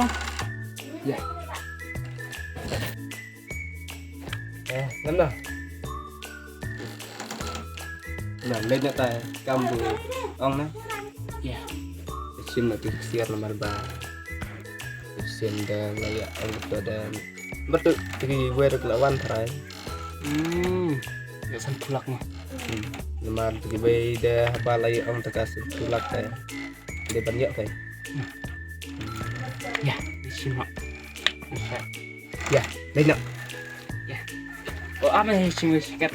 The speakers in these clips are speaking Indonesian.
Pak. Ya. Ngắm nào. Nah, lên nhà ta cầm bù ông đấy. Ya. Xin mà từ siar nomor ba. Xin dan lagi ông dan betul thì gue được lawan thay. Ya san tulak mah. Nomor thì bây dah apa lagi ông ta kasih tulak tay. Dia banyak tay. Ya, di sini. Ya, lên nào. Ya. Oh, apa sih sing wis ket?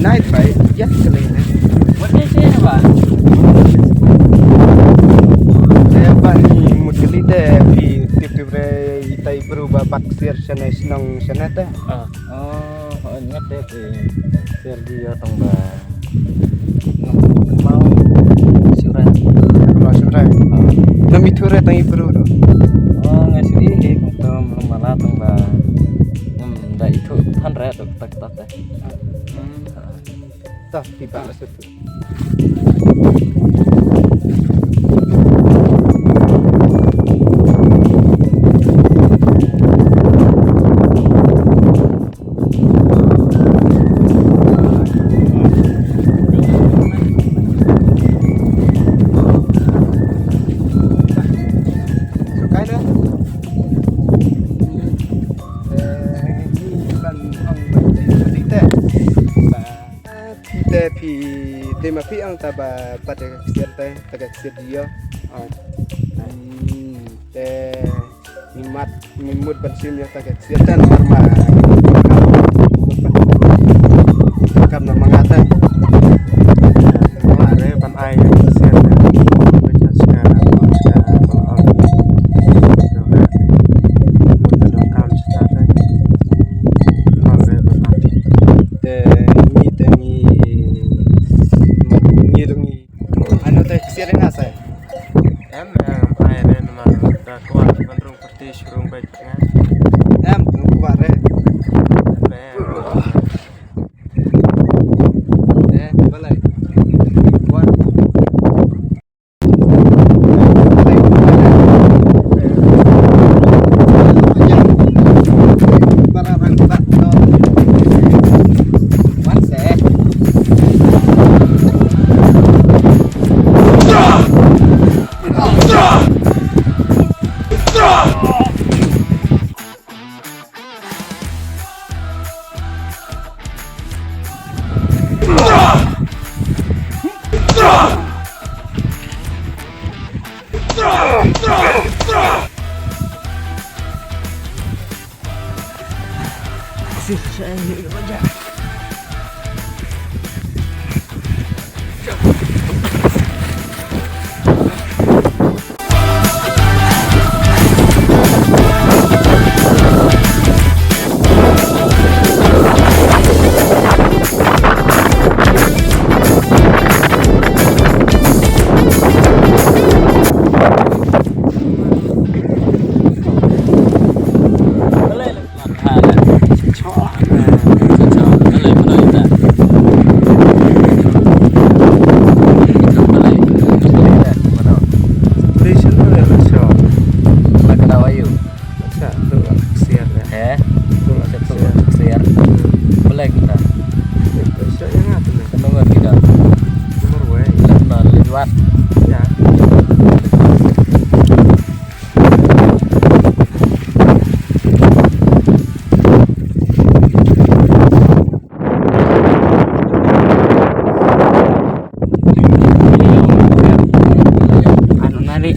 Night phải dắt cái này này. What is it, Pak? Pani mudli deh di tibre itai berubah paksir sana senang sana teh. Oh, ingat deh di Sergio Tongba. Mau Surat. mau surai. Nami ture tangi beru. Oh, ngasih untuk malah Tongba. Dah itu kan red tak deh. Tah tiba lah situ. Tema pi ang taba pada kesirte pada kesir dia te nimat nimut pensimnya pada kesir dan norma karena mengata Ada pan air kesir baca sekarang em air nomor dah kuat bandung seperti surung baiknya em kemarin balai buat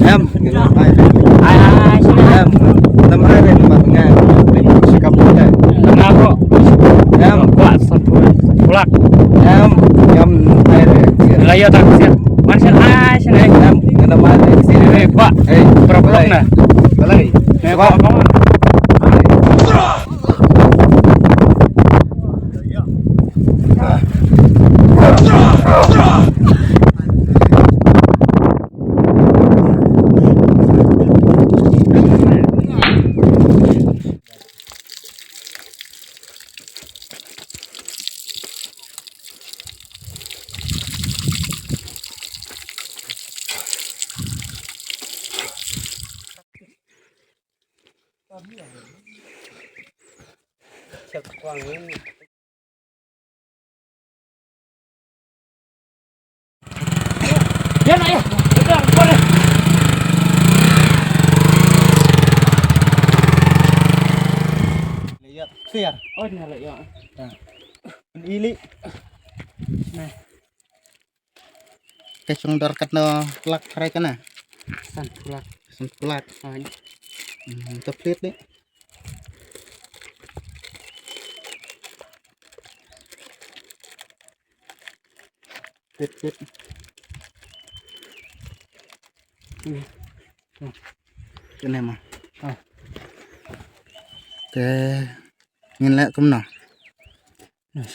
em em năm hai bên mặt ngang sikap kita Kenapa? em Kuat satu tulak. em air Layo tak siap. Masih sini. em kenapa air sini Pak. Berapa nah? balai Pak. Cek uang ini. Ya nak ya. Udah, boleh. Lihat siar Oh, ini lah ya. ili Nah, kesung dorkat no plak mereka na san pulak. sempulat Ah, teplit nih plit ini. ini mah Ah. ke ngin lek kumno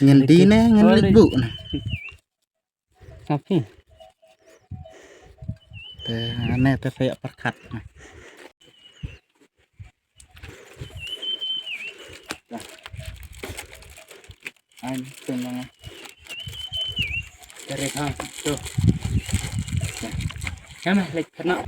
ngin di ne ngin lek bu nah Tapi te ane te kayak perkat nah anh từng là dari ha tuh. Ya mah, lek kena.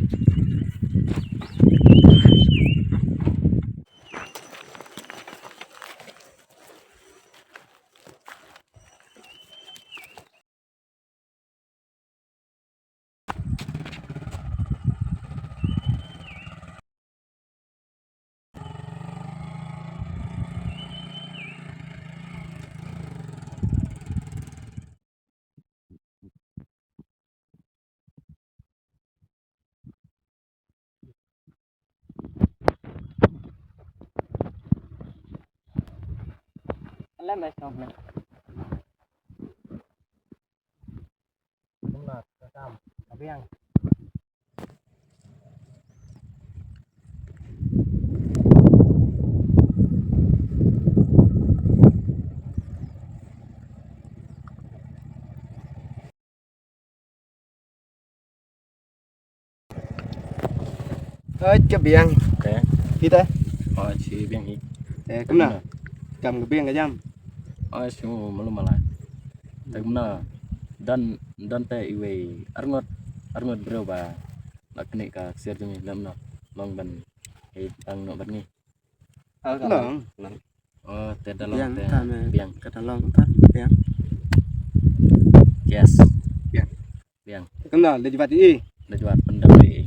Lem mai xong nè. đúng là cam biang Cái biang. Oke. Kita. Oh, si biang hi. Kemana? Cầm cái biang cái jam. Oh, si belum malah. Tagna dan te iwe arngot bro ba lakni ka share jumi lamno long ban e tang no ban ni. Nong. Oh, te dalong biang te tan biang. kata long tan biang Yes. Biang. Biang. Kemana? Để chụp đi. Da juat pendapat